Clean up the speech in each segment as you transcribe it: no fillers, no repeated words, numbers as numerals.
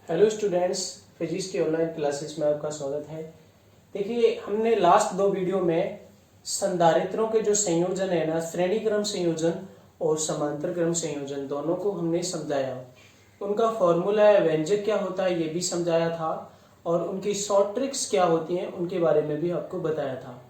Hello students, physics की online classes में आपका स्वागत है। देखिए, हमने लास्ट दो वीडियो में संधारित्रों के जो संयोजन है ना, श्रेणी क्रम संयोजन और समांतर क्रम संयोजन, दोनों को हमने समझाया। उनका फॉर्मूला है, व्यंजक क्या होता है ये भी समझाया था, और उनकी शॉर्ट ट्रिक्स क्या होती हैं उनके बारे में भी आपको बताया था।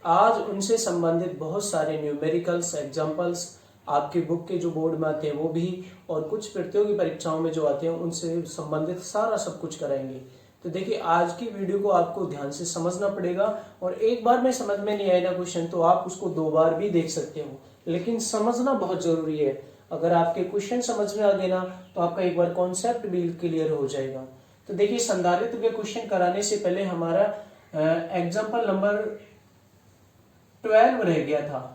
आज उनसे संबंधित बहुत सारे न्यूमेरिकल्स एग्जाम्पल्स आपके बुक के जो बोर्ड में आते हैं वो भी, और कुछ प्रतियोगी परीक्षाओं में जो आते हैं उनसे संबंधित सारा सब कुछ कराएंगे। तो देखिए, आज की वीडियो को आपको ध्यान से समझना पड़ेगा, और एक बार में समझ में नहीं आएगा क्वेश्चन तो आप उसको दो बार भी देख सकते हो, लेकिन समझना बहुत जरूरी है। अगर आपके क्वेश्चन समझ में आ गए ना तो आपका एक बार कॉन्सेप्ट भी क्लियर हो जाएगा। तो देखिए, संधारित्र के क्वेश्चन कराने से पहले हमारा एग्जाम्पल नंबर 12 रह गया था,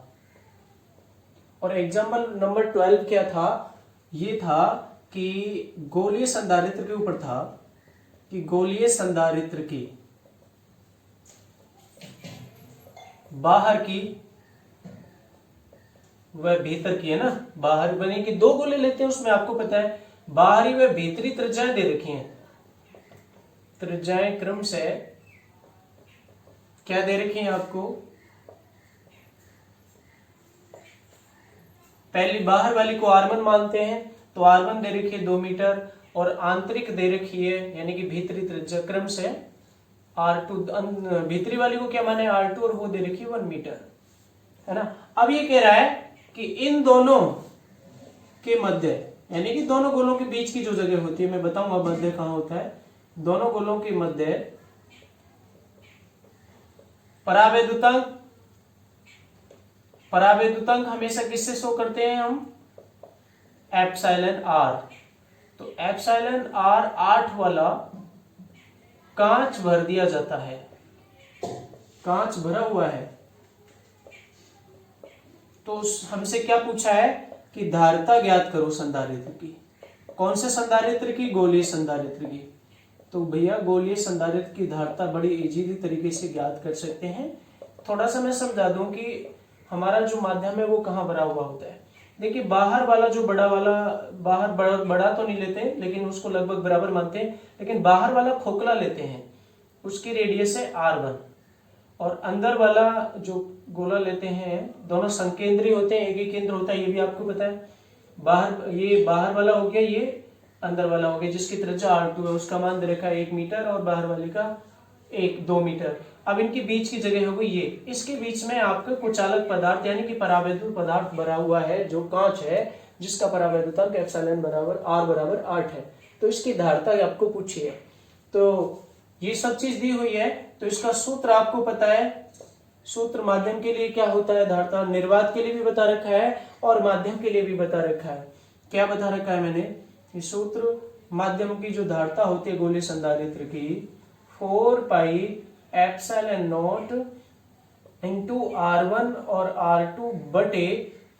और एग्जाम्पल नंबर 12 क्या था? ये था कि गोलीय संधारित्र के ऊपर था कि गोलीय संधारित्र की बाहर की वह भीतर की, है ना, बाहर बने कि दो गोले लेते हैं, उसमें आपको पता है बाहरी व भीतरी त्रिज्याएं दे रखी हैं। त्रिज्याएं क्रम से क्या दे रखी हैं आपको? पहली बाहर वाली को R1 मानते हैं, तो R1 दे रखी है 2 मीटर, और आंतरिक दे रखी है यानी कि भीतरी त्रिज्या क्रम से R2। भीतरी वाली को क्या माने? R2, और वो दे रखी है 1 मीटर, है ना। अब ये कह रहा है कि इन दोनों के मध्य, यानी कि दोनों गोलों के बीच की जो जगह होती है, मैं बताऊंगा मध्य कहां होता है। दोनों गोलों के मध्य परावैद्युतांक हमेशा किससे शो करते हैं हम? Epsilon R. तो एप्सिलॉन आर 8 वाला कांच भर दिया जाता है, कांच भरा हुआ है। तो हमसे क्या पूछा है कि धारिता ज्ञात करो संधारित्र की। कौन से संधारित्र की? गोलीय संधारित्र की। तो भैया, गोलीय संधारित्र की धारिता बड़ी इजीली तरीके से ज्ञात कर सकते हैं। थोड़ा सा मैं समझा दूं कि हमारा जो माध्यम है वो कहाँ भरा हुआ होता है। देखिए, बाहर वाला जो बड़ा वाला, बाहर बड़ा तो नहीं लेते लेकिन उसको लगभग बराबर मानते हैं, लेकिन बाहर वाला खोखला लेते हैं, उसकी रेडियस है R1। और अंदर वाला जो गोला लेते हैं, दोनों संकेंद्री होते हैं, एक ही केंद्र होता है, ये भी आपको पता है। ये बाहर वाला हो गया, ये अंदर वाला हो गया, जिसकी त्रिज्या R2 है, उसका मान दे रखा है 1 मीटर, और बाहर वाले का 2 मीटर। अब इनके बीच की जगह हो गई ये, इसके बीच में आपका कुचालक पदार्थ यानी कि परावैद्युत पदार्थ भरा हुआ है, जो कांच है, जिसका परावैद्युतांक एप्सिलॉन बराबर R बराबर 8 है। तो इसकी धारिता आपको पूछी है, तो ये सब चीज दी हुई है। तो इसका सूत्र आपको पता है। सूत्र माध्यम के लिए क्या होता है? धारिता। निर्वात के लिए भी बता रखा है और माध्यम के लिए भी बता रखा है। क्या बता रखा है मैंने? ये सूत्र माध्यम की जो धारिता होती है गोलीय संधारित्र की, 4 pi epsilon not into R1 और R2 बटे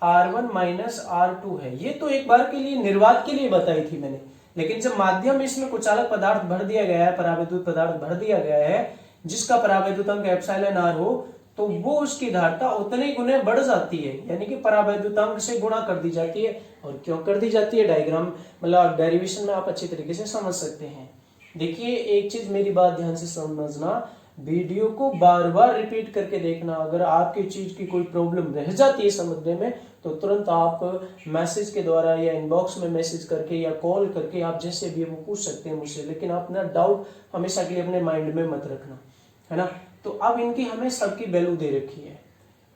R1 माइनस R2 है। ये तो एक बार के लिए निर्वात के लिए बताई थी मैंने, लेकिन जब माध्यम इसमें कुचालक पदार्थ भर दिया गया है, परावैद्युत पदार्थ भर दिया गया है, जिसका परावैद्युतांक एप्सिलॉन R हो, तो वो उसकी धारिता उतने ही गुने बढ़ जाती है, यानी कि परावैद्युतांक से गुणा कर दी जाती है। और क्यों कर दी जाती है? डायग्राम मतलब डेरिवेशन में आप अच्छी तरीके से समझ सकते हैं। देखिए, एक चीज मेरी बात ध्यान से समझना, वीडियो को बार बार रिपीट करके देखना। अगर आपकी चीज की कोई प्रॉब्लम रह जाती है समझने में, तो तुरंत आप मैसेज के द्वारा या इनबॉक्स में मैसेज करके या कॉल करके, आप जैसे भी वो पूछ सकते हैं मुझसे, लेकिन आप अपना डाउट हमेशा के लिए अपने माइंड में मत रखना, है ना। तो अब इनकी हमें सबकी वैल्यू दे रखी है।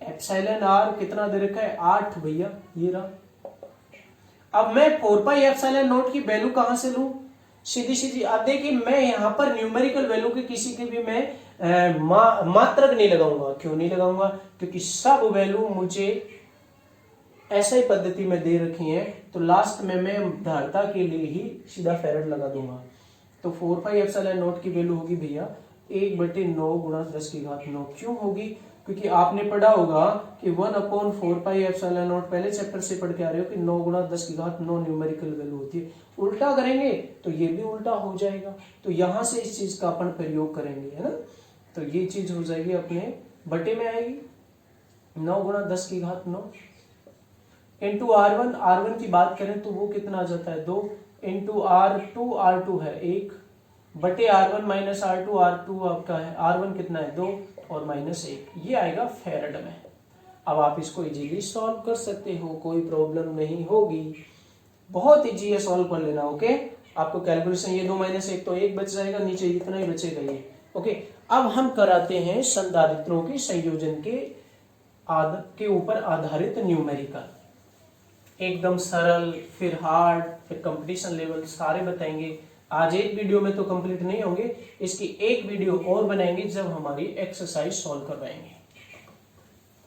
एप्सिलॉन आर कितना दे रखा है? 8 भैया, ये रहा। अब मैं 4 पाई एप्सिलॉन नॉट की वैल्यू कहां से लूं? सीधी सीधी। अब देखिए, मैं यहां पर न्यूमेरिकल वैल्यू की किसी की भी मैं मात्रक नहीं लगाऊंगा। क्यों नहीं लगाऊंगा? क्योंकि सब वैल्यू मुझे ऐसा ही पद्धति में दे रखी है, तो लास्ट में मैं धारिता के लिए ही सीधा फैरेड लगा दूंगा। तो 4 पाई एप्सिलॉन नॉट की वैल्यू होगी भैया 1/9 गुणा 10⁹ क्यों होगी? क्योंकि आपने पढ़ा होगा कि 1/4 पाई एप्सिलॉन नॉट, पहले चैप्टर से पढ़ के आ रहे हो कि 9 गुणा 10⁹ न्यूमेरिकल वैल्यू होती है। उल्टा करेंगे तो ये भी उल्टा हो जाएगा, तो यहां से इस चीज का अपन प्रयोग करेंगे, है ना। तो ये चीज हो जाएगी अपने बटे में आएगी 9 गुणा 10⁹ इंटू R1। R1 की बात करें तो वो कितना आ जाता है? 2। इंटू R2 है 1 बटे R1 माइनस R2 आपका है, R1 कितना है 2 और माइनस 1, ये आएगा फैराड में। अब आप इसको इजीली सॉल्व कर सकते हो, कोई प्रॉब्लम नहीं होगी, बहुत इजी है सॉल्व कर लेना। ओके, आपको कैलकुलेशन ये 2 माइनस 1 तो 1 बच जाएगा, नीचे इतना ही बचेगा ये। ओके, अब हम कराते हैं संधारित्रों के संयोजन के ऊपर आधारित न्यूमेरिकल, एकदम सरल, फिर हार्ड, फिर कंपटीशन लेवल, सारे बताएंगे। आज एक वीडियो में तो कंप्लीट नहीं होंगे, इसकी एक वीडियो और बनाएंगे जब हमारी एक्सरसाइज सॉल्व करवाएंगे।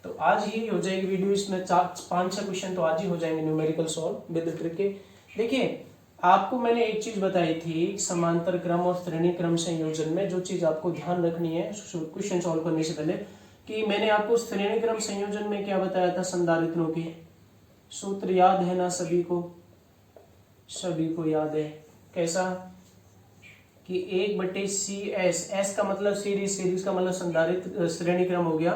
तो आज ही हो जाएगी वीडियो, इसमें 5-6 क्वेश्चन तो आज ही हो जाएंगे न्यूमेरिकल सॉल्व विद ट्रिक के। देखिए, आपको मैंने एक चीज बताई थी समांतर क्रम और श्रेणी क्रम संयोजन में, जो चीज आपको ध्यान रखनी है क्वेश्चन सॉल्व करने से पहले, कि मैंने आपको श्रेणी क्रम संयोजन में क्या बताया था, संधारित्रों की सूत्र याद है ना सभी को? सभी को याद है। कैसा कि 1/CS, S का मतलब सीरीज, सीरीज का मतलब संधारित्र श्रेणी क्रम हो गया,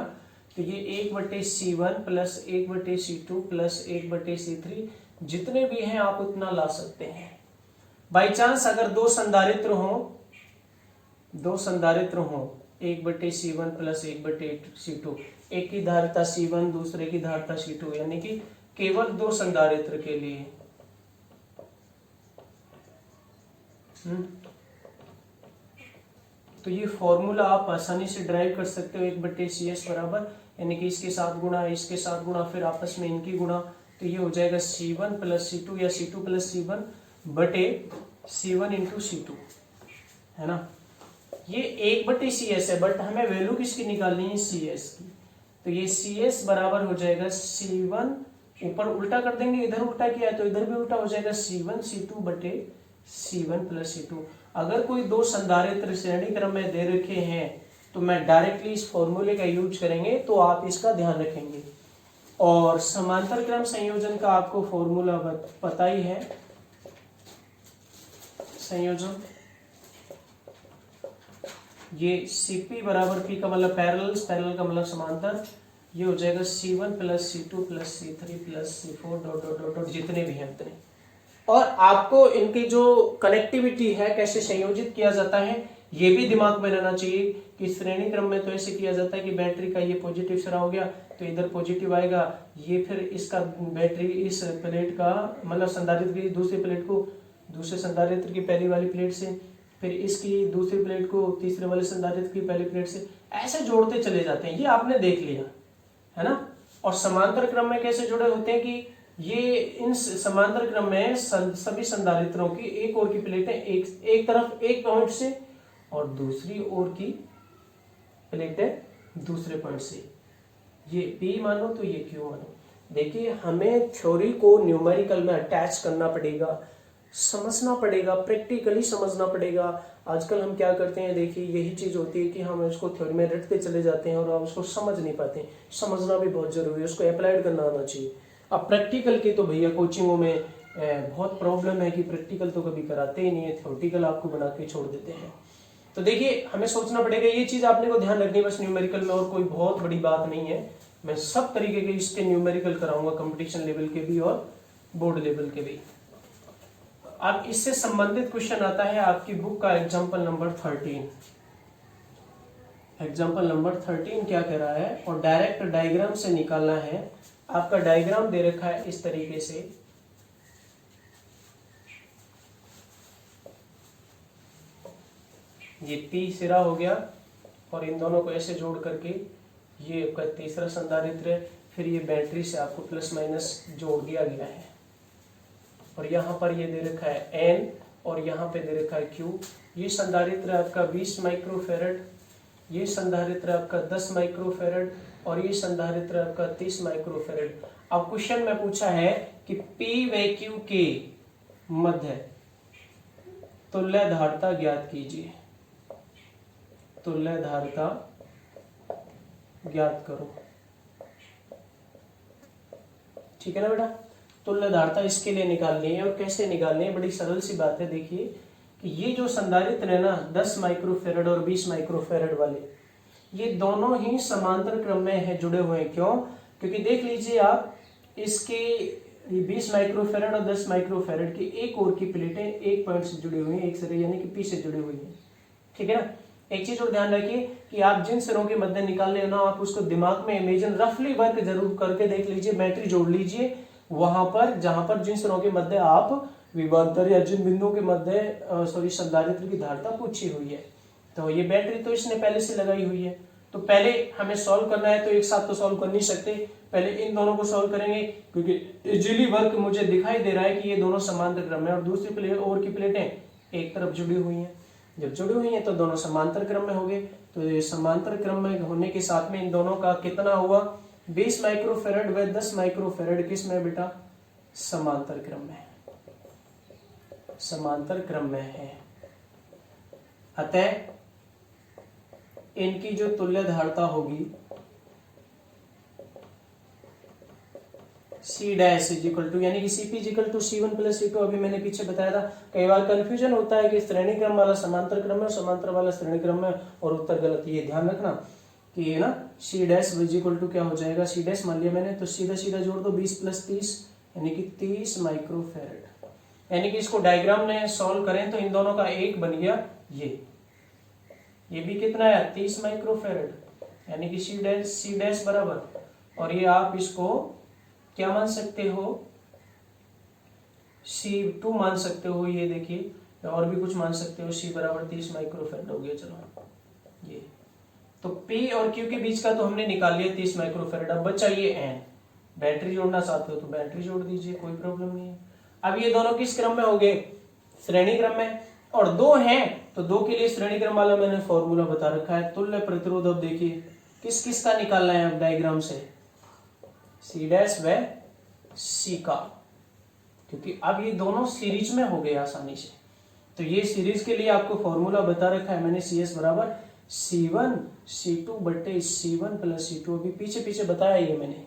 तो ये 1/C1 plus 1/C2 plus 1/C3, जितने भी हैं आप उतना ला सकते हैं। बाई चांस अगर दो संधारित्र हो 1/C1 प्लस 1/C2, एक की धारिता C1 दूसरे की धारिता C2, यानी कि केवल दो संधारित्र के लिए। तो ये फॉर्मूला आप आसानी से ड्राइव कर सकते हो, 1/CS बराबर, यानी कि इसके साथ गुणा, इसके साथ गुणा, फिर आपस में इनकी गुणा, तो ये हो जाएगा C1 प्लस C2 या C2 प्लस C1 बटे C1 इंटू C2, है ना। ये 1/CS है, बट हमें वैल्यू किसकी निकालनी है, CS की। तो ये CS बराबर हो जाएगा C1, ऊपर उल्टा कर देंगे, इधर उल्टा किया है तो इधर भी उल्टा हो जाएगा, C1 C2 बटे C1 प्लस C2। अगर कोई दो संधारित्र श्रेणी क्रम में दे रखे हैं तो मैं डायरेक्टली इस फॉर्मूले का यूज करेंगे, तो आप इसका ध्यान रखेंगे। और समांतर क्रम संयोजन का आपको फॉर्मूला पता ही है, संयोजन ये CP बराबर P का मतलब पैरेलल, पैरेलल का मतलब समांतर, ये हो जाएगा C1 plus C2 plus C3 plus C4 dot dot dot dot, जितने भी हैं उतने। और आपको इनकी जो कनेक्टिविटी है, कैसे संयोजित किया जाता है, ये भी दिमाग में रहना चाहिए कि श्रेणी क्रम में तो ऐसे किया जाता है कि बैटरी का ये पॉजिटिव सिरा हो गया तो इधर पॉजिटिव आएगा, ये फिर इसका बैटरी इस प्लेट का मतलब संधारित्र की दूसरी प्लेट को दूसरे संधारित्र की पहली वाली प्लेट से, फिर इसकी दूसरी प्लेट को तीसरे वाले संधारित्र की पहली प्लेट से, ऐसे जोड़ते चले जाते हैं। ये आपने देख लिया है ना। और समांतर क्रम में कैसे जुड़े होते हैं कि ये इन समांतर क्रम में सभी संधारित्रों की एक ओर की प्लेटें एक तरफ एक पॉइंट से और दूसरी ओर की प्लेटें दूसरे पॉइंट से, ये P मानो तो ये Q मानो। देखिए, हमें थ्योरी को न्यूमेरिकल में अटैच करना पड़ेगा, समझना पड़ेगा, प्रैक्टिकली समझना पड़ेगा। आजकल हम क्या करते हैं, देखिए यही चीज होती है कि हम उसको थ्योरी में रटते चले जाते हैं और हम उसको समझ नहीं पाते। समझना भी बहुत जरूरी है, उसको अप्लाइड करना आना चाहिए। अब प्रैक्टिकल की तो भैया कोचिंगों में बहुत प्रॉब्लम है कि प्रैक्टिकल तो कभी कराते ही नहीं है, थ्योरेटिकल आपको बना के छोड़ देते हैं। तो देखिए, हमें सोचना पड़ेगा, ये चीज आपने को ध्यान रखनी है बस न्यूमेरिकल में, और कोई बहुत बड़ी बात नहीं है। मैं सब तरीके के इसके न्यूमेरिकल कराऊंगा, कंपटीशन लेवल के भी और बोर्ड लेवल के भी। अब इससे संबंधित क्वेश्चन आता है आपकी बुक का एग्जाम्पल नंबर 13। एग्जाम्पल नंबर 13 क्या कह रहा है, और डायरेक्ट डायग्राम से निकालना है। आपका डायग्राम दे रखा है इस तरीके से, ये P सिरा हो गया और इन दोनों को ऐसे जोड़ करके ये आपका तीसरा संधारित्र है, फिर ये बैटरी से आपको प्लस माइनस जोड़ दिया गया है, और यहाँ पर ये दे रखा है N और यहाँ पे दे रखा है Q। ये संधारित्र आपका 20 माइक्रोफेरेड, ये संधारित्र आपका 10 माइक्रोफेरेड और ये संधारित्र आपका 30 माइक्रोफेरेड। अब क्वेश्चन में पूछा है कि P व Q के मध्य तुल्य धारिता ज्ञात कीजिए, तुल्य धारिता ज्ञात करो। ठीक है ना बेटा, तुल्य धारिता इसके लिए निकालनी है, और कैसे निकालनी है, बड़ी सरल सी बात है। देखिए कि ये जो संधारित्र है ना 10 माइक्रोफेरेड और 20 माइक्रोफेरेड वाले, ये दोनों ही समांतर क्रम में है, जुड़े हुए हैं। क्यों? क्योंकि देख लीजिए आप, इसके ये 20 माइक्रोफेरेड और 10 माइक्रोफेरेड की एक और की प्लेटें एक पॉइंट से जुड़ी हुई हैं, एक सिरे यानी कि पी से जुड़ी हुई हैं। ठीक है ना। एक चीज और ध्यान रखिए कि आप जिन सिरों के मध्य निकाल रहे हो ना, आप उसको दिमाग में इमेजिन रफली वर्क जरूर करके देख लीजिए, बैटरी जोड़ लीजिए वहां पर जहां पर जिन सिरों के मध्य आप विभवांतर या जिन बिंदुओं के मध्य संधारित्र की धारिता पूछी हुई है। तो ये बैटरी तो इसने पहले से लगाई हुई है, तो पहले हमें सॉल्व करना है, तो एक साथ तो सॉल्व कर नहीं सकते, पहले इन दोनों को सॉल्व करेंगे क्योंकि इजीली वर्क मुझे दिखाई दे रहा है कि ये दोनों समांतर क्रम में और दूसरी प्लेट और की प्लेटें एक तरफ जुड़ी हुई हैं। जब जुड़ी हुई हैं तो दोनों समांतर क्रम में हो गए, तो ये समांतर क्रम में होने के साथ में इन दोनों का कितना हुआ 20 माइक्रोफेरेड व 10 माइक्रोफेरेड किस में बेटा समांतर क्रम में, समांतर क्रम में है। अतः इनकी जो तुल्य धारिता होगी C dash is equal to यानी कि Cp is equal to C1 plus C2। अभी मैंने पीछे बताया था, कई बार कंफ्यूजन होता है कि श्रेणी क्रम वाला समांतर क्रम में, समांतर वाला श्रेणी क्रम में, और उत्तर गलत। ये ध्यान रखना कि ये ना C dash is equal to क्या हो जाएगा, C डैश मान लिया मैंने, तो सीधा सीधा जोड़ दो 20 प्लस 30 यानी कि 30 माइक्रोफेरेड। यानी कि इसको डायग्राम में सॉल्व करें तो इन दोनों का एक बन गया ये भी कितना है 30 माइक्रोफेरेड, यानी कि C डैश बराबर, और ये आप इसको क्या मान सकते हो C2 मान सकते हो, ये देखिए और भी कुछ मान सकते हो, C बराबर 30 माइक्रोफेरेड हो गया। चलो ये तो P और Q के बीच का तो हमने निकाल लिया 30 माइक्रोफेरेड। अब बचा ये N, बैटरी जोड़ना चाहते हो तो बैटरी जोड़ दीजिए, कोई प्रॉब्लम नहीं है। अब ये दोनों किस क्रम में हो गए, श्रेणी क्रम में, और दो हैं तो दो के लिए श्रेणी क्रम वाला मैंने फॉर्मूला बता रखा है, तुल्य प्रतिरोध। अब देखिए किस किस का निकालना है अब डायग्राम से, C डैश व C का, क्योंकि अब ये दोनों सीरीज में हो गए आसानी से। तो ये सीरीज के लिए आपको फॉर्मूला बता रखा है मैंने, CS बराबर C1 C2 बटे C1 प्लस C2, अभी पीछे पीछे बताया ये मैंने।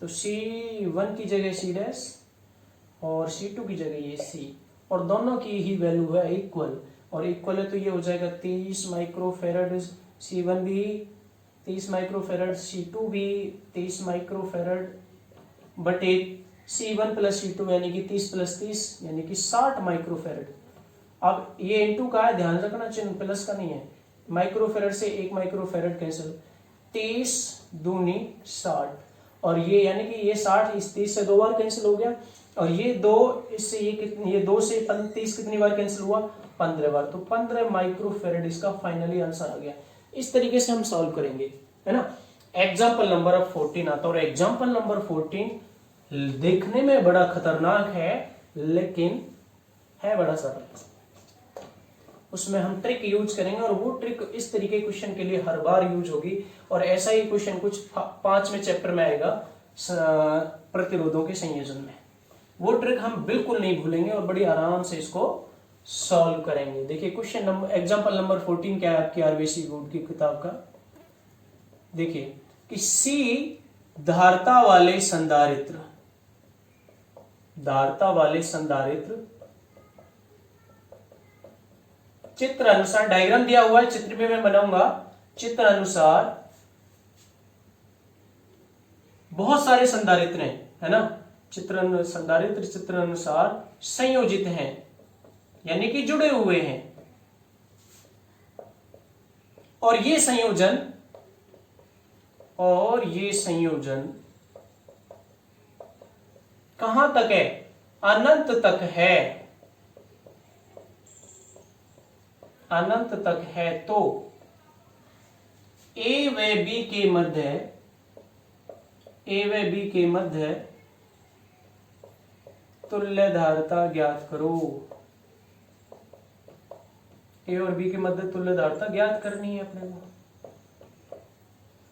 तो C1 की जगह C डैश और C2 की जगह ये C, और दोनों की ही वैल्यू है इक्वल, और इक्वल है तो ये हो जाएगा 30 माइक्रोफेरेड, C1 भी 30 माइक्रोफेरेड, C2 भी 30 माइक्रोफेरेड बटे C1 प्लस C2 यानी कि 30 प्लस 30 यानी कि 60 माइक्रोफेरेड। अब ये इनटू का है, ध्यान रखना चिन्ह प्लस का नहीं है, माइक्रोफेरेड से एक माइक्रोफेरेड कैंसिल, 30 दूनी 60, और ये यानी कि ये 60 इस 30 से दो बार कैंसिल हो गया, और ये दो इससे ये कितनी, ये 2 से 30 कितनी बार कैंसिल हुआ 15 बार, तो 15 माइक्रोफेरेड इसका फाइनली आंसर आ गया। इस तरीके से हम सॉल्व करेंगे, है ना। एग्जाम्पल नंबर 14 आता है, और एग्जाम्पल नंबर 14 देखने में बड़ा खतरनाक है लेकिन है बड़ा सरल। उसमें हम ट्रिक यूज करेंगे, और वो ट्रिक इस तरीके क्वेश्चन के लिए हर बार यूज होगी, और ऐसा ही क्वेश्चन कुछ 5वें चैप्टर में आएगा प्रतिरोधों के संयोजन में। वो ट्रिक हम बिल्कुल नहीं भूलेंगे और बड़ी आराम से इसको सॉल्व करेंगे। देखिए क्वेश्चन नंबर एग्जांपल नंबर 14 क्या है आपकी आरबीसी बोर्ड की किताब का, देखिए कि C धारता वाले संधारित्र, धारता वाले संधारित्र चित्र अनुसार, डायग्राम दिया हुआ है, चित्र भी मैं बनाऊंगा, चित्र अनुसार बहुत सारे संधारित्र हैं, है ना, संधारित्र चित्र अनुसार संयोजित हैं यानी कि जुड़े हुए हैं, और ये संयोजन कहां तक है, अनंत तक है, अनंत तक है। तो A व B के मध्य तुल्य धारिता ज्ञात करो। A और B के मध्य तुल्य धारिता ज्ञात करनी है अपने को।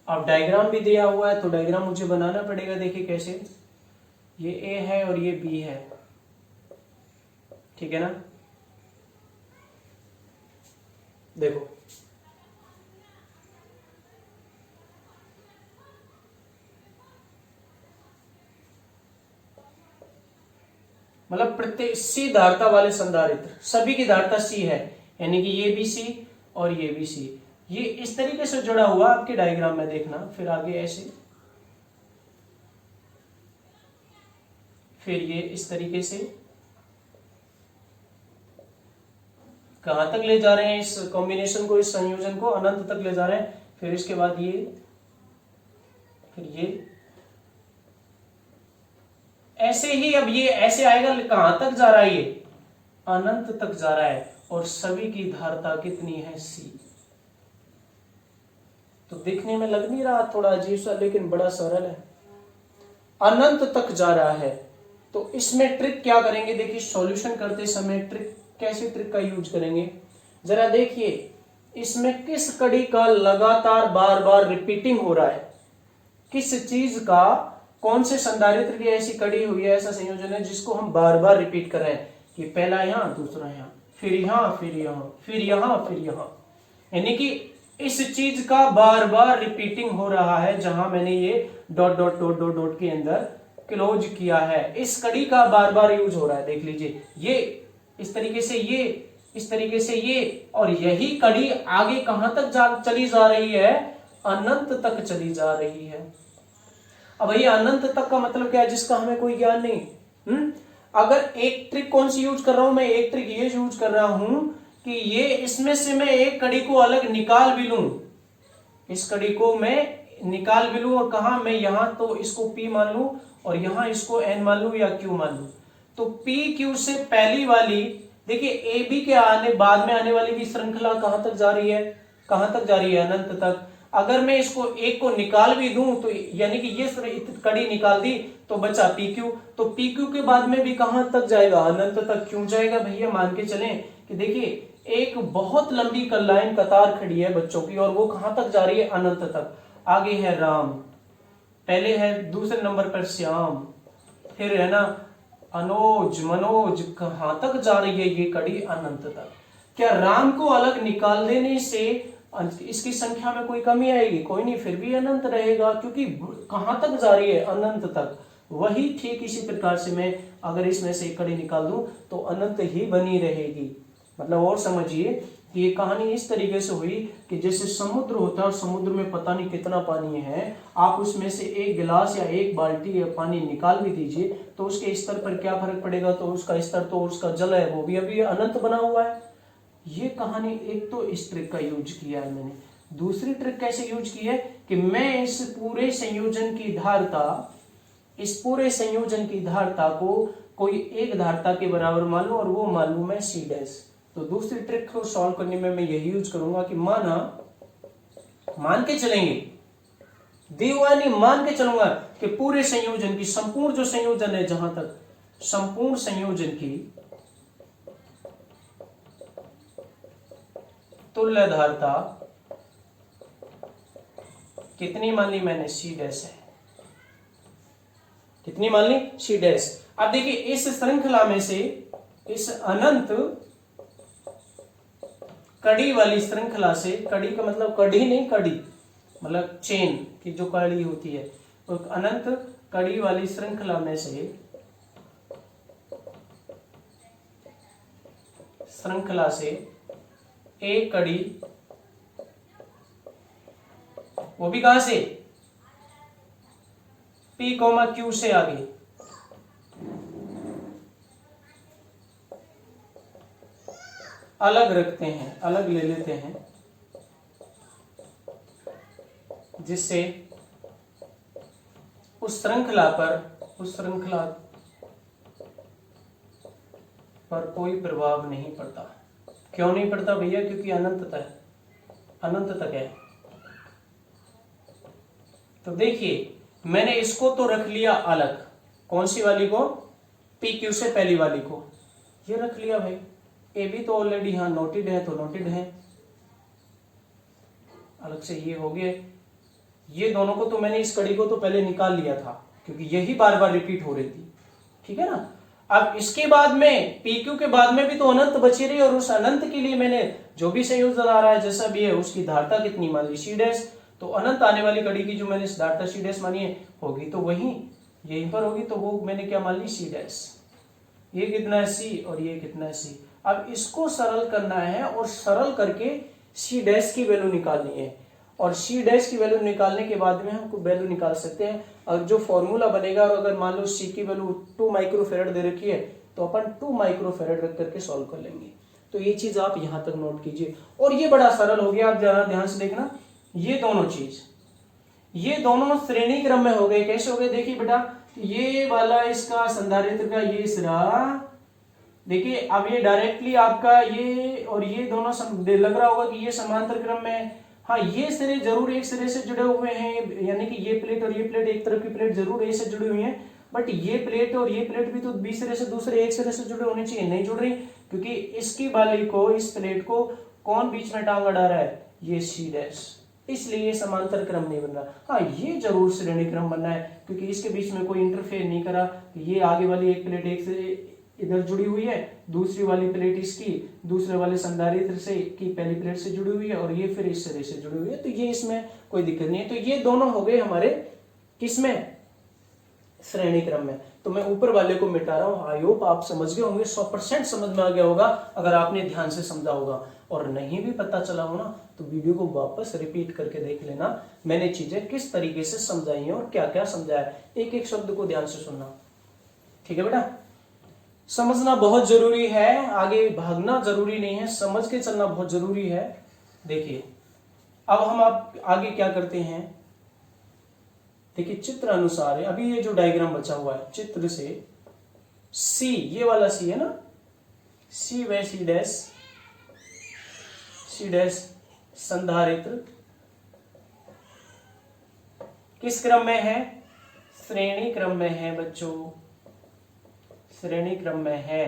अब डायग्राम भी दिया हुआ है तो डायग्राम मुझे बनाना पड़ेगा। देखिए कैसे, ये A है और ये B है, ठीक है ना। देखो मतलब प्रत्येक C धारिता वाले संधारित्र सभी की धारिता C है, यानी कि ये भी C और ये भी C, ये इस तरीके से जुड़ा हुआ आपके डायग्राम में देखना। फिर आगे ऐसे, फिर ये इस तरीके से कहां तक ले जा रहे हैं, इस कॉम्बिनेशन को, इस संयोजन को अनंत तक ले जा रहे हैं। फिर इसके बाद ये, फिर ये ऐसे ही, अब ये ऐसे आएगा, कहां तक जा रहा है, ये अनंत तक जा रहा है। और सभी की धारता कितनी है, C। तो देखने में लग नहीं रहा थोड़ा अजीब सा, लेकिन बड़ा सरल है, अनंत तक जा रहा है। तो इसमें ट्रिक क्या करेंगे, देखिए सॉल्यूशन करते समय ट्रिक, कैसी ट्रिक का यूज करेंगे जरा देखिए। इसमें किस कड़ी का लगातार बार बार रिपीटिंग हो रहा है, किस चीज का, कौन से संधारित्र की ऐसी कड़ी हुई है, ऐसा संयोजन है जिसको हम बार बार रिपीट कर रहे हैं कि पहला यहां, दूसरा यहां, फिर यहां, फिर यहां, फिर यहां, फिर यहां, यानी कि इस चीज का बार बार रिपीटिंग हो रहा है। जहां मैंने ये dot dot dot dot dot के अंदर क्लोज किया है, इस कड़ी का बार बार यूज हो रहा है। देख लीजिए, ये इस तरीके से, ये इस तरीके से, ये, और यही कड़ी आगे कहां तक चली जा रही है, अनंत तक चली जा रही है। अब ये अनंत तक का मतलब क्या है, जिसका हमें कोई ज्ञान नहीं। अगर एक ट्रिक कौन सी यूज कर रहा हूं मैं, एक ट्रिक ये यूज कर रहा हूं कि ये इसमें से मैं एक कड़ी को अलग निकाल भी लूं, इस कड़ी को मैं निकाल भी लूं, और कहा मैं यहां तो इसको P मान लूं और यहां इसको N मान लूं या Q मान लूं। तो P Q से पहली वाली, देखिए ए बी के आने बाद में आने वाली की श्रृंखला कहां तक जा रही है, कहां तक जा रही है, अनंत तक। अगर मैं इसको एक को निकाल भी दूं तो यानी कि ये कड़ी निकाल दी तो बचा PQ, तो PQ के बाद में भी कहां तक जाएगा, अनंत तक। क्यों जाएगा भैया, मान के चलें कि देखिए एक बहुत लंबी लाइन कतार खड़ी है बच्चों की, और वो कहां तक जा रही है, अनंत तक। आगे है राम, पहले है दूसरे नंबर पर श्याम, फिर है ना अनुज, मनोज, कहां तक जा रही है ये कड़ी, अनंत तक। क्या राम को अलग निकाल देने से इसकी संख्या में कोई कमी आएगी, कोई नहीं, फिर भी अनंत रहेगा, क्योंकि कहां तक जा रही है, अनंत तक। वही ठीक इसी प्रकार से मैं अगर इसमें से एक कड़ी निकाल दूं तो अनंत ही बनी रहेगी। मतलब और समझिए कि ये कहानी इस तरीके से हुई कि जैसे समुद्र होता है और समुद्र में पता नहीं कितना पानी है, आप उसमें से एक गिलास या एक बाल्टी या पानी निकाल भी दीजिए तो उसके स्तर पर क्या फर्क पड़ेगा, तो उसका स्तर, तो उसका जल है वो भी अभी अनंत बना हुआ है। ये कहानी, एक तो इस ट्रिक का यूज किया है मैंने। दूसरी ट्रिक कैसे यूज की है कि मैं इस पूरे संयोजन की धारता, इस पूरे संयोजन की धारता को कोई एक धारता के बराबर मान लूं और वो मान लूं मैं C डैश। तो दूसरी ट्रिक को सॉल्व करने में मैं यही यूज करूंगा कि मान के चलेंगे, दीवानी मान के चलूंगा कि पूरे संयोजन की, संपूर्ण जो संयोजन है, जहां तक संपूर्ण संयोजन की तुल्य धारता कितनी मान ली मैंने, C डैश है। कितनी मान ली, C डैश। अब देखिए इस श्रृंखला में से, इस अनंत कड़ी वाली श्रृंखला से, कड़ी का मतलब कड़ी नहीं, कड़ी मतलब चेन की जो कड़ी होती है, तो अनंत कड़ी वाली श्रृंखला में से, श्रृंखला से एक कड़ी, वो भी कहां से, P, Q से आगे, अलग रखते हैं, अलग ले लेते हैं, जिससे उस श्रृंखला पर कोई प्रभाव नहीं पड़ता। क्यों नहीं पड़ता भैया, क्योंकि अनंत तक है। तो देखिए मैंने इसको तो रख लिया अलग, कौन सी वाली को, PQ से पहली वाली को, ये रख लिया भाई। ए भी तो ऑलरेडी यहां नोटेड है, तो नोटेड है, अलग से ये हो गए। ये दोनों को तो मैंने, इस कड़ी को तो पहले निकाल लिया था क्योंकि यही बार बार रिपीट हो रही थी, ठीक है ना। अब इसके बाद में PQ के बाद में भी तो अनंत बची रही, और उस अनंत के लिए मैंने जो भी संयोजन आ रहा है जैसा भी है उसकी धारता कितनी मान ली, C डैश। तो अनंत आने वाली कड़ी की जो मैंने धारता C डैश मानी है, होगी तो वही यहीं पर होगी, तो वो मैंने क्या मान ली, C डैश। ये कितना है, C, और ये कितना है, C। अब इसको सरल करना है और सरल करके C डैश की वैल्यू निकालनी है। और सी डैश की वैल्यू निकालने के बाद में हम वैल्यू निकाल सकते हैं। और जो फॉर्मूला बनेगा, और अगर मान लो सी की वैल्यू 2 माइक्रोफेरेड दे रखी है तो अपन 2 माइक्रोफेरेड रख करके सॉल्व कर लेंगे। तो ये चीज आप यहां तक नोट कीजिए। और ये बड़ा सरल हो गया, आप जरा ध्यान से देखना, ये दोनों चीज, ये दोनों श्रेणी क्रम में हो गए। कैसे हो गए? देखिए बेटा, ये वाला इसका संधारित्र का ये सिरा, देखिए अब ये डायरेक्टली आपका ये और ये दोनों लग रहा होगा कि ये समांतर क्रम में है। हाँ, ये सिरे जरूर एक सिरे से जुड़े हुए हैं, यानी कि ये प्लेट और ये प्लेट, एक तरफ की प्लेट जरूर ए से जुड़ी हुई है, बट ये प्लेट और ये प्लेट भी तो बी सिरे से दूसरे एक सिरे से जुड़े होने चाहिए, नहीं जुड़ रही, क्योंकि इसकी बाली को, इस प्लेट को कौन बीच में टांग अड़ा रहा है? ये सी डैश, इसलिए समांतर क्रम नहीं बन रहा। हाँ, ये जरूर श्रेणी क्रम बनना है, क्योंकि इसके बीच में कोई इंटरफेयर नहीं करा। ये आगे वाली एक प्लेट एक से इधर जुड़ी हुई है, दूसरी वाली प्लेट इसकी दूसरे वाले संधारित्र से की पहली प्लेट से जुड़ी हुई है, और ये फिर इस सिरे से जुड़ी हुई है, तो ये इसमें कोई दिक्कत नहीं है। तो ये दोनों हो गए हमारे किसमें? श्रेणी क्रम में। तो मैं ऊपर वाले को मिटा रहा हूं। आई होप आप समझ गए होंगे, 100% समझ में आ गया होगा अगर आपने ध्यान से समझा होगा। और नहीं भी पता चला हो ना, तो वीडियो को वापस रिपीट करके देख लेना, मैंने चीजें किस तरीके से समझाई हैं और क्या क्या समझाया। एक एक शब्द को ध्यान से सुनना, ठीक है बेटा? समझना बहुत जरूरी है, आगे भागना जरूरी नहीं है, समझ के चलना बहुत जरूरी है। देखिए अब हम आप आगे क्या करते हैं, देखिए चित्र अनुसार है। अभी ये जो डायग्राम बचा हुआ है, चित्र से सी, ये वाला सी है ना, सी व सी डैश, सी डैश संधारित्र किस क्रम में है? श्रेणी क्रम में है बच्चों, श्रेणी क्रम में है।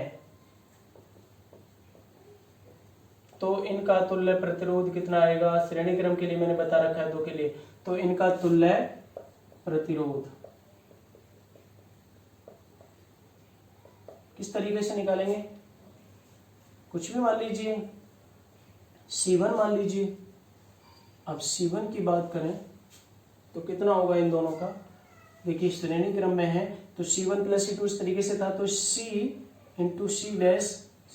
तो इनका तुल्य प्रतिरोध कितना आएगा? श्रेणी क्रम के लिए मैंने बता रखा है 2 के लिए, तो इनका तुल्य प्रतिरोध किस तरीके से निकालेंगे? कुछ भी मान लीजिए, C1 मान लीजिए। अब C1 की बात करें तो कितना होगा इन दोनों का? देखिए श्रेणी क्रम में है तो C1 प्लस C2 इस तरीके से था, तो C into C dash,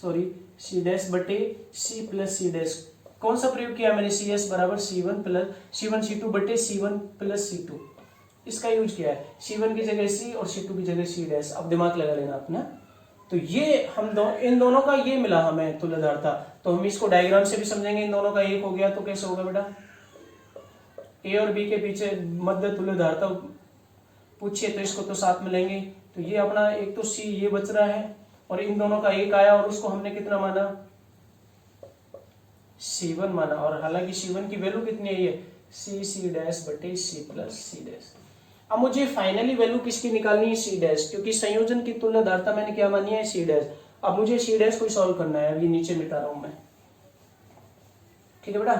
sorry C dash बटे C प्लस सी डैश। कौन सा प्रयोग किया मैंने? CS बराबर C1 C2 बटे C1 प्लस C2, इसका यूज किया है। C1 की जगह C और C2 की जगह C डैश। अब दिमाग लगा लेना अपना। तो ये हम इन दोनों का ये मिला हमें तुल्यधारता, तो हम इसको डायग्राम से भी समझेंगे। इन दोनों का एक हो गया तो कैसे होगा बेटा? A और B के पीछे मध्य तुल्यधारता पूछिए तो इसको तो साथ में लेंगे। तो ये अपना एक तो C ये बच रहा है, और इन दोनों का एक आया, और उसको हमने कितना माना? C1 माना। और हालांकि C1 की वैल्यू कितनी है? ये C डैश बटे C प्लस C डैश। अब मुझे फाइनली वैल्यू किसकी निकालनी है? C डैश, क्योंकि संयोजन की तुल्यधारता मैंने क्या मानी है? C dash. अब मुझे C डैश को सॉल्व करना है, अभी नीचे मिटा रहा हूं मैं, ठीक है बेटा?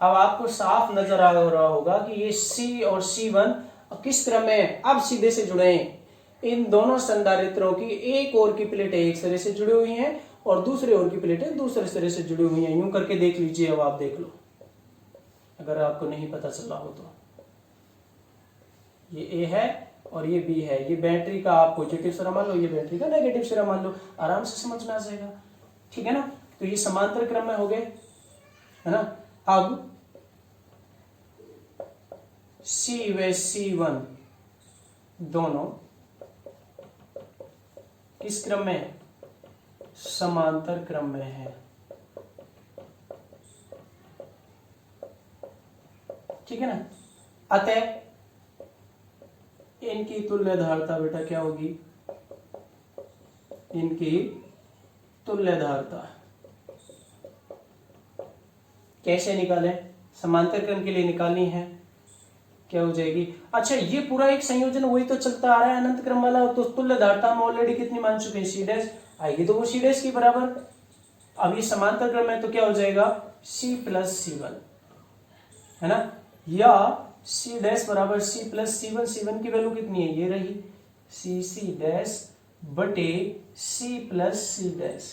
अब आपको साफ नजर आ रहा होगा कि ये C और C1 किस क्रम में है। अब सीधे से जुड़े हैं। इन दोनों संधारित्रों की एक ओर की प्लेटें एक सिरे से जुड़ी हुई हैं और दूसरे ओर की प्लेटें दूसरे सिरे से जुड़ी हुई हैं। यूं करके देख लीजिए, अब आप देख लो अगर आपको नहीं पता चला हो तो। ये A है और ये B है। ये बैटरी का आप पॉजिटिव सिरा मान लो, ये बैटरी का नेगेटिव सिरा मान लो, आराम से समझ में आ जाएगा, ठीक है ना? तो ये समांतर क्रम में हो गए, है ना? अब C व C1 दोनों किस क्रम में है? समांतर क्रम में है, ठीक है ना? अतः इनकी तुल्यधारता बेटा क्या होगी? इनकी तुल्यधारता कैसे निकालें? समांतर क्रम के लिए निकालनी है, क्या हो जाएगी? अच्छा, ये पूरा एक संयोजन वही तो चलता आ रहा है अनंत क्रम वाला, तो तुल्यधारता हम ऑलरेडी कितनी मान चुके हैं? C डैश आएगी तो वो C डैश की बराबर। अब ये समांतर क्रम है तो क्या हो जाएगा? C प्लस C1, है ना? या C डैश बराबर C प्लस C1। C1 की वैल्यू कितनी है? ये रही C डैश बटे C प्लस C डैश।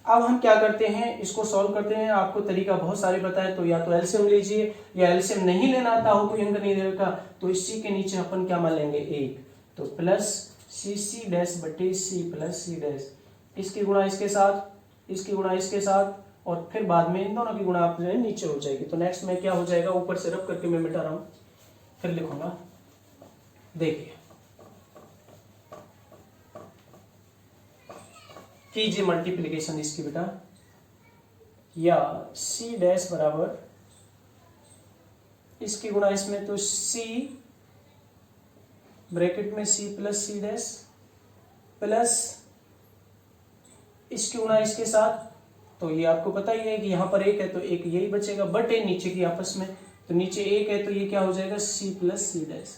अब हम क्या करते हैं, इसको सॉल्व करते हैं। आपको तरीका बहुत सारे पता है, तो या तो एलसीएम लीजिए, या एलसीएम नहीं लेना आता हो, कोई अंक नहीं देगा, तो इस C के नीचे अपन क्या मान लेंगे? 1, तो प्लस C डैश बटे C प्लस C डैश। इसकी गुणा इसके साथ, इसकी गुणा इसके साथ, और फिर बाद में इन दोनों की गुणा आप जो है नीचे हो जाएगी। तो नेक्स्ट में क्या हो जाएगा, ऊपर से रब करके मैं मिटा रहा हूँ, फिर लिखूंगा। देखिए कीजिए मल्टीप्लीकेशन इसकी बेटा, या सी डैश बराबर इसकी गुणा इसमें, तो सी ब्रैकेट में C plus C dash plus इसकी गुणा इसके साथ, तो ये आपको पता ही है कि यहाँ पर एक है तो एक यही बचेगा, बटे नीचे की आपस में, तो नीचे एक है तो ये क्या हो जाएगा सी प्लस सी डैश।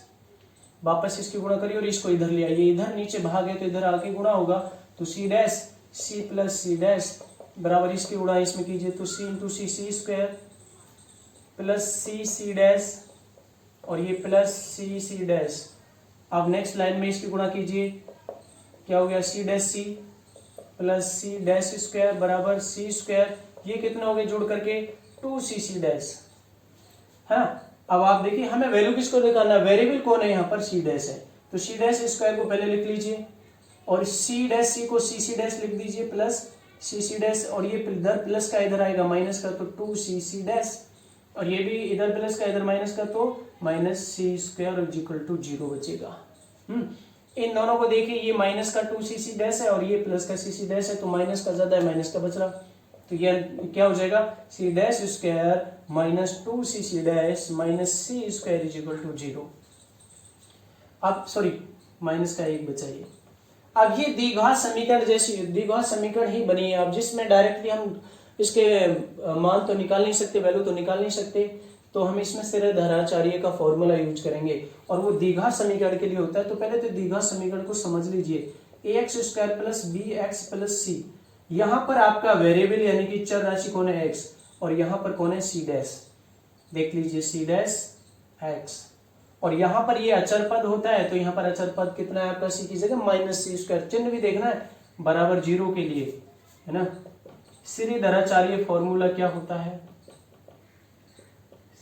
वापस इसकी गुणा करिए और इसको इधर ले आइए, इधर नीचे भाग है तो इधर आके गुणा होगा, तो C dash C plus C dash बराबर इसकी गुणा इसमें कीजिए, तो C into C C square plus C C dash और ये प्लस सी सी डैश। अब नेक्स्ट लाइन में इसकी गुणा कीजिए, क्या हो गया C dash C plus C dash square बराबर सी स्क्वायर, ये कितने हो गए जोड़ करके 2cc डैश है। अब आप देखिए हमें वैल्यू किसको निकालना है, वेरिएबल कौन है यहाँ पर सी डैश है, तो सी डैश स्क्वायर को पहले लिख लीजिए और सी डैश सी को सी सी डैश लिख दीजिए प्लस सी सी डैश, और ये इधर प्लस का इधर आएगा माइनस का, तो 2cc डैश, और ये भी इधर प्लस का इधर माइनस का, तो minus C square equal to 0 बचेगा। इन दोनों को देखिए, ये माइनस का 2cc डैश है और ये प्लस का cc डैश है, तो माइनस का ज्यादा है माइनस का बच रहा, तो ये क्या हो जाएगा C dash square minus 2cc dash minus C square is equal to 0। अब सॉरी माइनस का एक बचा ये। अब ये द्विघात समीकरण जैसी द्विघात समीकरण ही बनी है, अब जिसमें डायरेक्टली हम इसके मान तो निकाल नहीं सकते, वैल्यू तो निकाल नहीं सकते, तो हम इसमें स्थिरधाराचार्य का फॉर्मूला यूज करेंगे और वो द्विघात समीकरण के लिए होता है। तो पहले तो द्विघात समीकरण को समझ लीजिए, ax square plus B X plus C, यहाँ पर आपका वेरिएबल यानी कि चर राशि कौन है x, और यहाँ पर कौन है सी डैश, देख लीजिए सी डैश x, और यहाँ पर ये अचर पद होता है, तो यहाँ पर अचर पद कितना है आपका सी की जगह माइनस सी स्क्वायर, चिन्ह भी देखना है बराबर 0 के लिए, है ना। श्रीधराचार्य फॉर्मूला क्या होता है,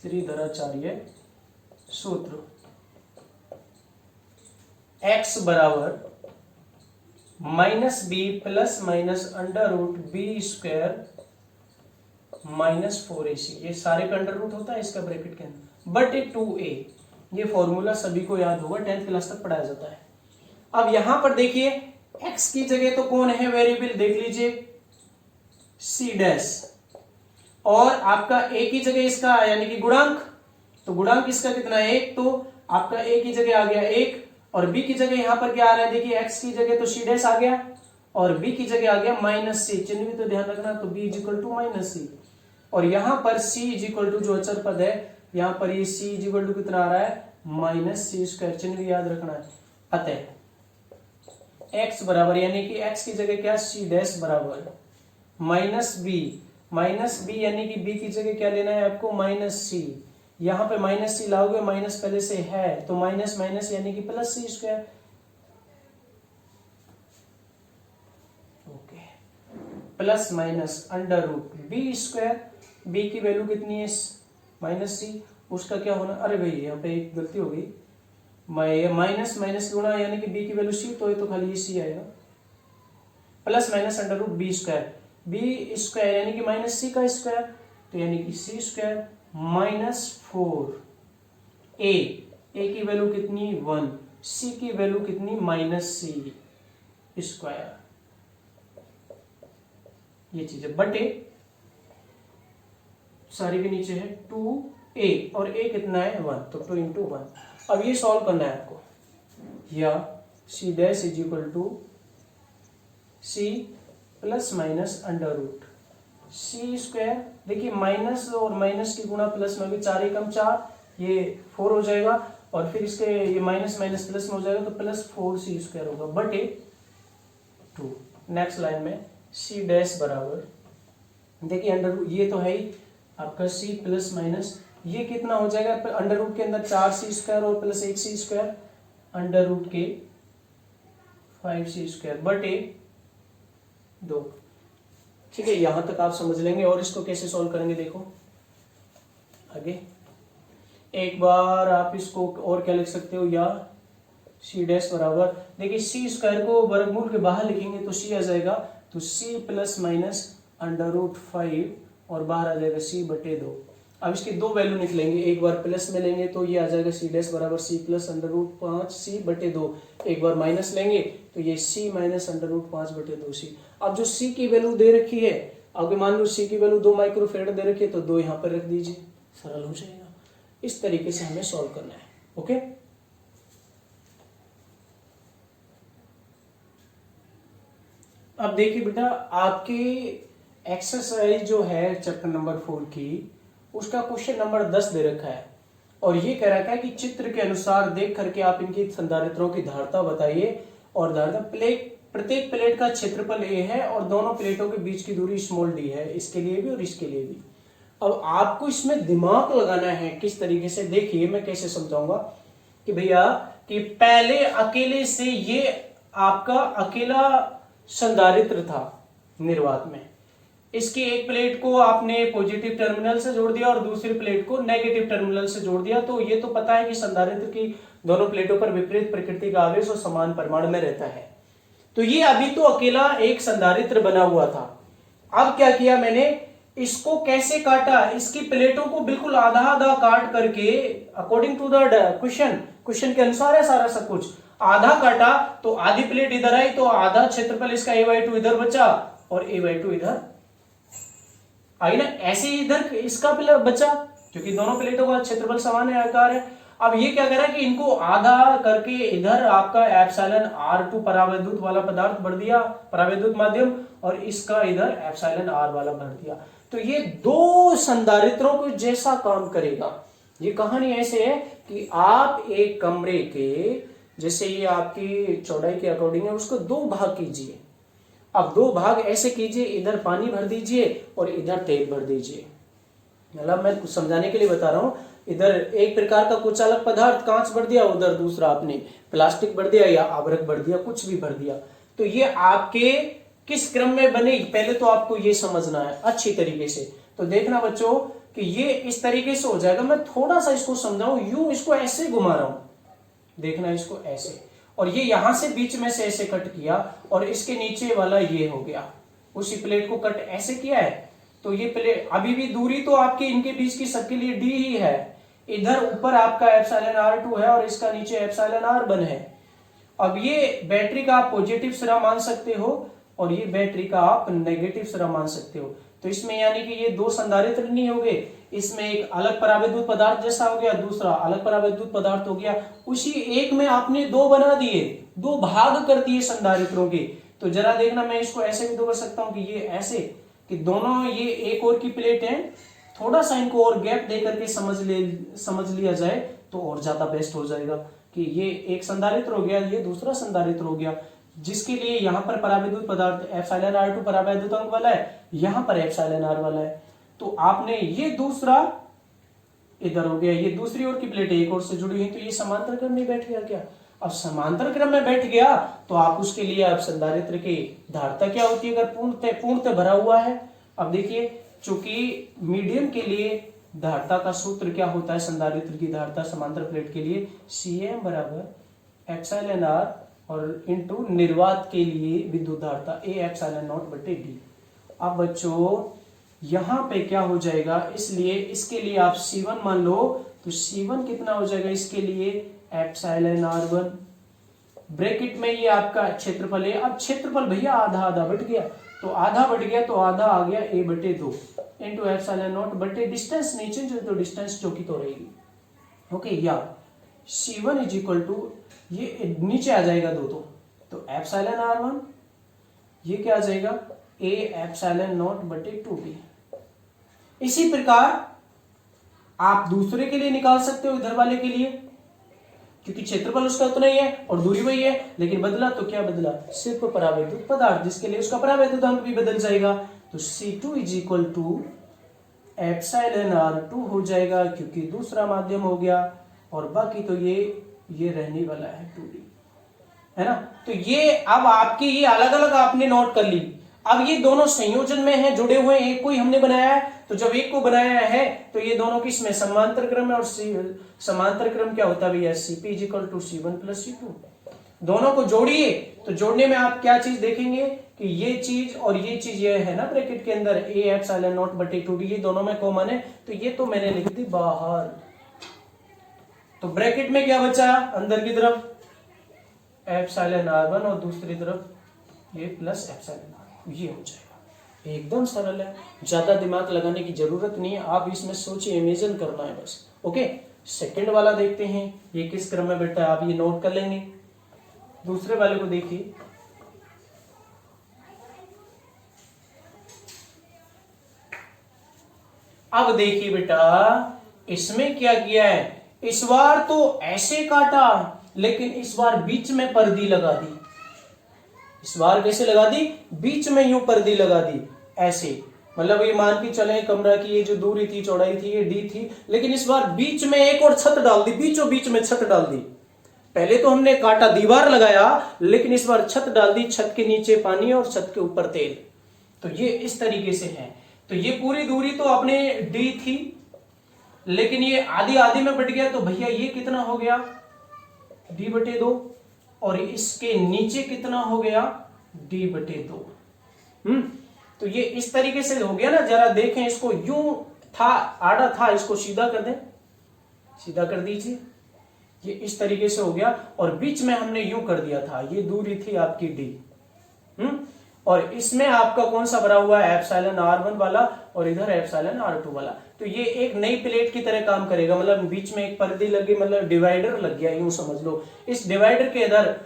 श्रीधराचार्य सूत्र x बराबर minus B plus minus under root B square minus 4ac, ये सारे का अंडर रूट होता है इसका ब्रैकेट के अंदर, बटे 2a। ये फॉर्मूला सभी को याद होगा, 10th क्लास तक पढ़ाया जाता है। अब यहां पर देखिए x की जगह तो कौन है वेरिएबल, देख लीजिए c डैश, और आपका a की जगह इसका यानी कि गुणांक, तो गुणांक इसका कितना है 1, तो आपका a की जगह आ गया 1, और b की जगह यहां पर क्या आ रहा है, देखिए x की जगह तो c डैश आ गया और b की जगह आ गया माइनस सी, चिन्ह भी तो ध्यान रखना, तो b is equal to minus C, और यहां पर c इज इक्वल टू जो अचर पद है, यहां पर ये c इज इक्वल टू कितना आ रहा है माइनस सी स्क्वायर, चिन्ह भी याद रखना है। अतः x बराबर यानी कि x की जगह क्या c डैश बराबर माइनस बी यानी कि b की जगह क्या लेना है आपको माइनस सी, यहां पे माइनस सी लाओगे, माइनस पहले से है तो माइनस माइनस यानी कि plus C square, okay, plus minus under root B square, B की वैल्यू कितनी है माइनस सी, उसका क्या होना, अरे भाई यहाँ पे एक गलती हो गई, माइनस माइनस गुणा यानी कि बी की वैल्यू सी, तो ये तो खाली सी आएगा, plus minus under root B square, B square यानी कि माइनस सी का स्क्वायर, तो यानी कि सी स्क्वायर माइनस 4 ए की वैल्यू कितनी 1, सी की वैल्यू कितनी माइनस सी स्क्वायर, ये चीज है, बटे सारी के नीचे है 2a और a कितना है 1, तो 2 इंटू 1। अब ये सॉल्व करना है आपको, या C dash is equal to C plus minus under root C square, देखिए माइनस और माइनस की गुणा प्लस में भी 4 एकम 4, ये 4 हो जाएगा, और फिर इसके ये माइनस माइनस प्लस में हो जाएगा, तो प्लस 4c स्क्वायर होगा बटे 2। नेक्स्ट लाइन में c डैश बराबर, देखिए अंडर रूट ये तो है ही आपका c प्लस माइनस, ये कितना हो जाएगा अंडर रूट के अंदर 4c स्क्वायर और plus 1c square, under root के 5c स्क्वायर बटे 2। ठीक है, यहां तक आप समझ लेंगे, और इसको कैसे सॉल्व करेंगे देखो आगे। एक बार आप इसको और क्या लिख सकते हो, या सी डैश बराबर, देखिए सी स्क्वायर को वर्गमूल के बाहर लिखेंगे तो सी आ जाएगा, तो सी प्लस माइनस √5 और बाहर आ जाएगा c/2। अब इसकी दो वैल्यू निकलेंगे, एक बार प्लस में लेंगे तो ये आ जाएगा c डैश बराबर c प्लस √5c/2, एक बार माइनस लेंगे तो ये c माइनस √5/2c। अब जो c की वैल्यू दे रखी है, अगर मान लो c की वैल्यू 2 माइक्रोफेरेड दे रखी है तो 2 यहाँ पर रख दीजिए, सरल हो जाएगा। इस तरीके से हमें सॉल्व करना है। ओके, अब देखिए बेटा, आपकी एक्सरसाइज जो है चैप्टर नंबर 4 की, उसका क्वेश्चन नंबर 10 दे रखा है और ये कह रखा है कि चित्र के अनुसार देख करके आप इनकी संधारित्रों की धारता बताइए और धारता प्रत्येक प्लेट का क्षेत्रफल a है और दोनों प्लेटों के बीच की दूरी स्मॉल d है, इसके लिए भी और इसके लिए भी। अब आपको इसमें दिमाग लगाना है किस तरीके से, देखिए मैं कैसे समझाऊंगा कि भैया कि पहले अकेले से ये आपका अकेला संधारित्र था निर्वात में, इसकी एक प्लेट को आपने पॉजिटिव टर्मिनल से जोड़ दिया और दूसरी प्लेट को नेगेटिव टर्मिनल से जोड़ दिया, तो ये तो पता है कि संधारित्र की दोनों प्लेटों पर विपरीत प्रकृति का आवेश और समान परिमाण में रहता है। तो ये अभी तो अकेला एक संधारित्र बना हुआ था। अब क्या किया मैंने, इसको कैसे काटा, इसकी प्लेटों को बिल्कुल आधा आधा काट करके अकॉर्डिंग टू द क्वेश्चन के अनुसार है सारा सब कुछ, आधा काटा तो आधी प्लेट इधर आई तो आधा क्षेत्रफल इसका a/2 इधर बचा और a/2 इधर आई ना, ऐसे इधर इसका बचा क्योंकि दोनों प्लेटों का क्षेत्रफल समान है, आकार है। अब ये क्या करा कि इनको आधा करके इधर आपका एप्सिलॉन r2 परावैद्युत वाला पदार्थ भर दिया, परावैद्युत माध्यम, और इसका इधर एप्सिलॉन r वाला भर दिया। तो ये दो संधारित्रों को जैसा काम करेगा। ये कहानी ऐसे है कि आप एक कमरे के, जैसे ये आपकी चौड़ाई के अकॉर्डिंग है, उसको दो भाग कीजिए। अब दो भाग ऐसे कीजिए, इधर पानी भर दीजिए और इधर तेल भर दीजिए। मतलब मैं कुछ समझाने के लिए बता रहा हूं, इधर एक प्रकार का कुचालक पदार्थ कांच भर दिया, उधर दूसरा आपने प्लास्टिक भर दिया या आवरक भर दिया, कुछ भी भर दिया। तो ये आपके किस क्रम में बने, पहले तो आपको ये समझना है अच्छी तरीके से। तो देखना बच्चों कि ये इस तरीके से हो जाएगा। मैं थोड़ा सा इसको समझाऊं, यूं इसको ऐसे घुमा रहा हूं, देखना इसको ऐसे, और ये यहां से बीच में से ऐसे कट किया और इसके नीचे वाला ये हो गया, उसी प्लेट को कट ऐसे किया है। तो ये प्लेट, अभी भी दूरी तो आपके इनके बीच की सबके लिए d ही है। इधर ऊपर आपका एप्सिलॉन r2 है और इसका नीचे एप्सिलॉन r1 है। अब ये बैटरी का आप पॉजिटिव सिरा मान सकते हो और ये बैटरी का आप नेगेटिव सिरा मान सकते हो। तो इसमें यानी कि ये दो संधारित्र नहीं हो गए, इसमें एक अलग परावैद्युत पदार्थ जैसा हो गया, दूसरा अलग परावैद्युत पदार्थ हो गया। उसी एक में आपने दो बना दिए, दो भाग कर दिए संधारित्रों के। तो जरा देखना, मैं इसको ऐसे भी तो कर सकता हूं कि ये ऐसे कि दोनों ये एक और की प्लेट है, थोड़ा सा इनको और गैप दे करके समझ लिया जाए तो और ज्यादा बेस्ट हो जाएगा कि ये एक संधारित्र हो गया, ये दूसरा संधारित्र हो गया, जिसके लिए यहाँ पर परावैद्युत पदार्थ एप्सिलॉन r2 परावैद्युत अंक वाला है, यहाँ पर एप्सिलॉन r वाला है। तो आपने ये दूसरा इधर हो गया, ये दूसरी ओर की प्लेट एक और से जुड़ी हुई, तो ये समांतर क्रम में बैठ गया क्या? अब समांतर क्रम में बैठ गया तो आप उसके लिए अब संधारित्र की धारता क्या होती है अगर पूर्णतः भरा हुआ है। अब देखिए, चूंकि मीडियम के लिए धारता का सूत्र क्या होता है, संधारित्र की धारता समांतर प्लेट के लिए Cm बराबर एप्सिलॉन r और इंटू निर्वात के लिए विद्युत धारता A एप्सिलॉन नॉट बटे d। अब बच्चों यहां पे क्या हो जाएगा, इसलिए इसके लिए आप C1 मान लो, तो C1 कितना हो जाएगा इसके लिए एप्सिलॉन r1, ब्रैकेट में ये आपका क्षेत्रफल है। अब क्षेत्रफल भैया आधा आधा बढ़ गया, तो आधा बढ़ गया तो आधा आ गया a/2 इंटू एप्सिलॉन नॉट बटे डिस्टेंस नहीं चेंज हो तो डिस्टेंस जो की तो रहेगी। ओके, या C1 इज इक्वल टू, ये नीचे आ जाएगा दो, तो एप्सिलॉन r1 ये क्या आ जाएगा a एप्सिलॉन नॉट बटे 2b। इसी प्रकार आप दूसरे के लिए निकाल सकते हो, इधर वाले के लिए, क्योंकि क्षेत्रफल उसका उतना ही है और दूरी वही है, लेकिन बदला तो क्या बदला, सिर्फ परावैद्युत पदार्थ, जिसके लिए उसका परावैद्युत अंक भी बदल जाएगा। तो C2 is equal to epsilon r2 हो जाएगा क्योंकि दूसरा माध्यम हो गया, और बाकी तो ये रहने वाला है 2d, है ना। तो ये अब आपकी ये अलग अलग आपने नोट कर ली। अब ये दोनों संयोजन में है, जुड़े हुए, एक को ही हमने बनाया है, तो जब एक को बनाया है तो ये दोनों किसमें समांतर क्रम है, और समांतर क्रम क्या होता है भैया, Cp is equal to C1 plus C2। दोनों को जोड़िए तो जोड़ने में आप क्या चीज देखेंगे कि ये चीज और ये चीज ये है ना ब्रैकेट के अंदर ए एप्सिलॉन नॉट बटे 2d, ये दोनों में कॉमन है, तो ये तो मैंने लिख दी बाहर। तो ब्रैकेट में क्या बचा अंदर की तरफ एप्सिलॉन r1 और दूसरी तरफ ये प्लस एप्सिलॉन r, ये हो जाएगा। एकदम सरल है, ज्यादा दिमाग लगाने की जरूरत नहीं है, आप इसमें सोचिए, इमेजिन करना है बस। ओके, सेकंड वाला देखते हैं ये किस क्रम में बैठा है, आप ये नोट कर लेंगे। दूसरे वाले को देखिए, अब देखिए बेटा इसमें क्या किया है, इस बार तो ऐसे काटा लेकिन इस बार बीच में पर्दी लगा दी। इस बार कैसे लगा दी, बीच में यूं पर्दी लगा दी ऐसे, मतलब ये मान के चले कमरा की ये जो दूरी थी चौड़ाई थी ये d थी, लेकिन इस बार बीच में एक और छत डाल दी, बीचों बीच में छत डाल दी। पहले तो हमने काटा दीवार लगाया, लेकिन इस बार छत डाल दी, छत के नीचे पानी और छत के ऊपर तेल। तो ये इस तरीके से है। तो ये पूरी दूरी तो अपने d थी, लेकिन ये आधी आधी में बट गया, तो भैया ये कितना हो गया d बटे 2, और इसके नीचे कितना हो गया d बटे 2। तो ये इस तरीके से हो गया ना। जरा देखें इसको, यूं था आड़ा था, इसको सीधा कर दें, सीधा कर दीजिए, ये इस तरीके से हो गया, और बीच में हमने यूं कर दिया था, ये दूरी थी आपकी d। और इसमें आपका कौन सा भरा हुआ है, एप्सिलॉन r1 वाला, और इधर एप्सिलॉन r2 वाला। तो ये एक नई प्लेट की तरह काम करेगा, मतलब बीच में एक पर्दी लगी, मतलब डिवाइडर लग गया, यूं समझ लो। इस डिवाइडर के इधर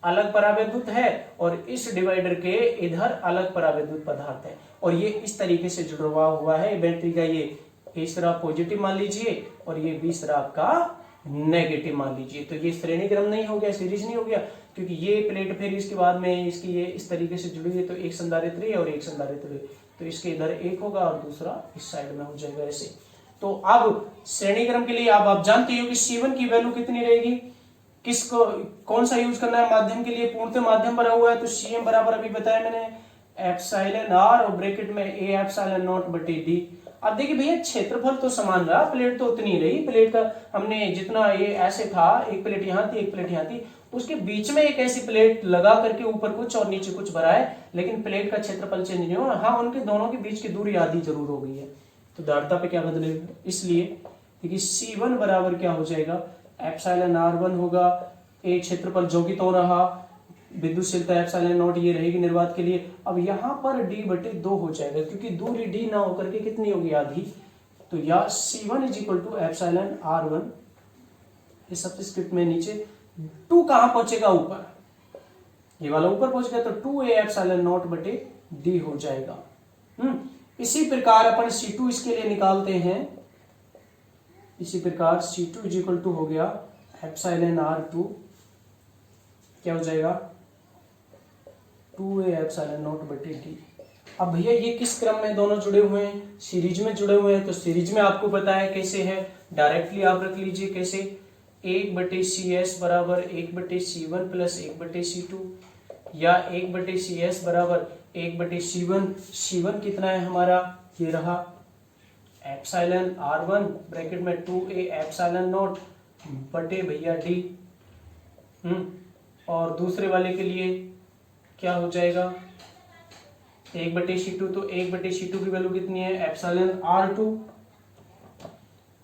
अलग परावैद्युत है और इस डिवाइडर के इधर अलग परावैद्युत पदार्थ है, और ये इस तरीके से जुड़ा हुआ है बैटरी का। ये ए सिरा पॉजिटिव मान लीजिए और ये बी सिरा आपका नेगेटिव मान लीजिए। तो ये श्रेणी क्रम नहीं हो गया, सीरीज नहीं हो गया, क्योंकि ये प्लेट फिर इसके बाद में इसकी ये इस तरीके से जुड़ी है, तो एक संधारित्र है और एक संधारित्र है, तो इसके इधर एक होगा और दूसरा इस साइड में हो जाएगा ऐसे। तो अब श्रेणी क्रम के लिए आप जानते हो कि C1 की वैल्यू कितनी रहेगी, किसको कौन सा यूज करना है माध्यम के लिए, पूर्णतः माध्यम भरा हुआ है, तो Cm बराबर अभी बताया मैंने एप्सिलॉन r और ब्रैकेट में a एप्सिलॉन नॉट बटे d। अब देखिए भैया क्षेत्रफल तो समान रहा, प्लेट तो उतनी रही, प्लेट का हमने जितना ये ऐसे था, एक प्लेट यहाँ थी एक प्लेट यहाँ थी, उसके बीच में एक ऐसी प्लेट लगा करके ऊपर कुछ और नीचे कुछ भरा है, लेकिन प्लेट का क्षेत्रफल चेंज नहीं हुआ। हाँ, उनके दोनों के बीच की दूरी आधी जरूर हो गई है, तो धारिता पे क्या बदलेगा, इसलिए देखिए C1 बराबर क्या हो जाएगा, एप्सिलॉन r1 होगा, एक क्षेत्रफल जो कि तो रहा, विद्युतशीलता एप्सिलॉन नॉट ये रहेगी निर्वात के लिए। अब यहाँ पर d बटे 2 हो जाएगा, क्योंकि दूरी d ना होकर के कितनी होगी, आधी। तो या C1 is equal to epsilon r1, ये सबस्क्रिप्ट में नीचे 2 कहां पहुंचेगा, ऊपर, ये वाला ऊपर पहुंच गया, तो 2a एप्सिलॉन नॉट बटे d हो जाएगा। इसी प्रकार अपन C2 इसके लिए निकालते हैं। इसी प्रकार C2 इज इक्वल टू हो गया एप्सिलॉन r2, क्या हो जाएगा 2a एप्सिलॉन नॉट बटे d। अब भैया ये किस क्रम में दोनों जुड़े हुए हैं, सीरीज में जुड़े हुए हैं। तो सीरीज में आपको पता है कैसे है, डायरेक्टली आप रख लीजिए कैसे, 1/CS बराबर 1/C1 प्लस 1/C2, या 1/CS बराबर 1/C1। C1 कितना है हमारा, ये रहा एप्सिलॉन r1 ब्रैकेट में 2a एप्सिलॉन नॉट बटे भैया d। और दूसरे वाले के लिए क्या हो जाएगा, 1/C2, तो 1/C2 की वैल्यू कितनी है, एप्सिलॉन r2,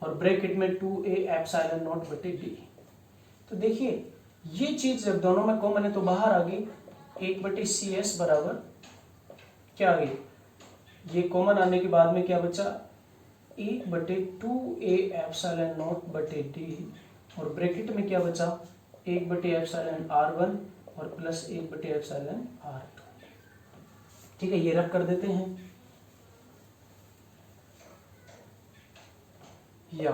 और ब्रैकेट में 2a एप्सिलॉन नॉट बटे d। तो देखिए ये चीज जब दोनों में कॉमन है तो बाहर आ गई, 1/CS बराबर क्या आ गई, ये कॉमन आने के बाद में क्या बचा, 1/2a एप्सिलॉन नॉट बटे d, और ब्रैकेट में क्या बचा, 1/एप्सिलॉन r1 और प्लस 1/एप्सिलॉन r2। ठीक है, ये रब कर देते हैं, या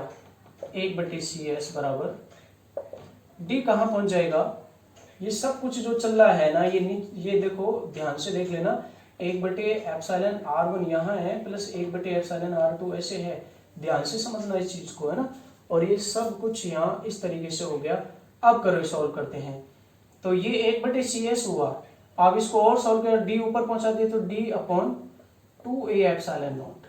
1/CS बराबर d कहां पहुंच जाएगा, ये सब कुछ जो चल रहा है ना, ये देखो ध्यान से देख लेना, 1/एप्सिलॉन r1 यहाँ है प्लस 1/एप्सिलॉन r2 ऐसे है, ध्यान से समझना इस चीज को, है ना। और ये सब कुछ यहाँ इस तरीके से हो गया। अब करो सॉल्व करते हैं, तो ये 1/CS हुआ, अब इसको और सॉल्व कर, d ऊपर पहुंचा दिए तो d/2a एप्सिलॉन नॉट,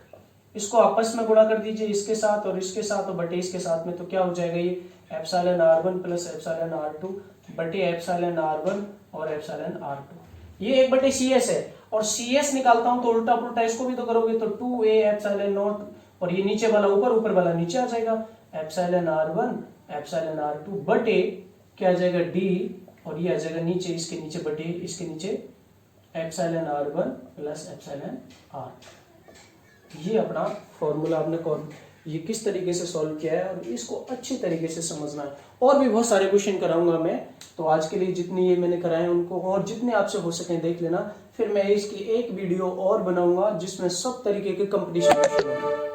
इसको आपस में गुणा कर दीजिए इसके साथ और इसके साथ और बटे इसके साथ में, तो क्या हो जाएगा, ये epsilon r1 plus epsilon r2, बटे एप्सिलॉन R1 और एप्सिलॉन R2। ये 1/CS है, और CS निकालता हूं तो उल्टा पुल्टा इसको भी तो करोगे, तो 2a एप्सिलॉन नॉट, और ये नीचे वाला ऊपर, ऊपर वाला नीचे आ जाएगा, एप्सिलॉन R1 एप्सिलॉन R2 बटे क्या आ जाएगा D, और ये आ जाएगा नीचे, इसके नीचे बटे इसके नीचे epsilon R1 plus epsilon R। ये अपना फॉर्मूला आपने ये किस तरीके से सॉल्व किया है, और इसको अच्छी तरीके से समझना है। और भी बहुत सारे क्वेश्चन कराऊंगा मैं, तो आज के लिए जितनी ये मैंने कराए उनको, और जितने आपसे हो सके देख लेना। फिर मैं इसकी एक वीडियो और बनाऊंगा जिसमें सब तरीके के कंपटीशन क्वेश्चन होंगे।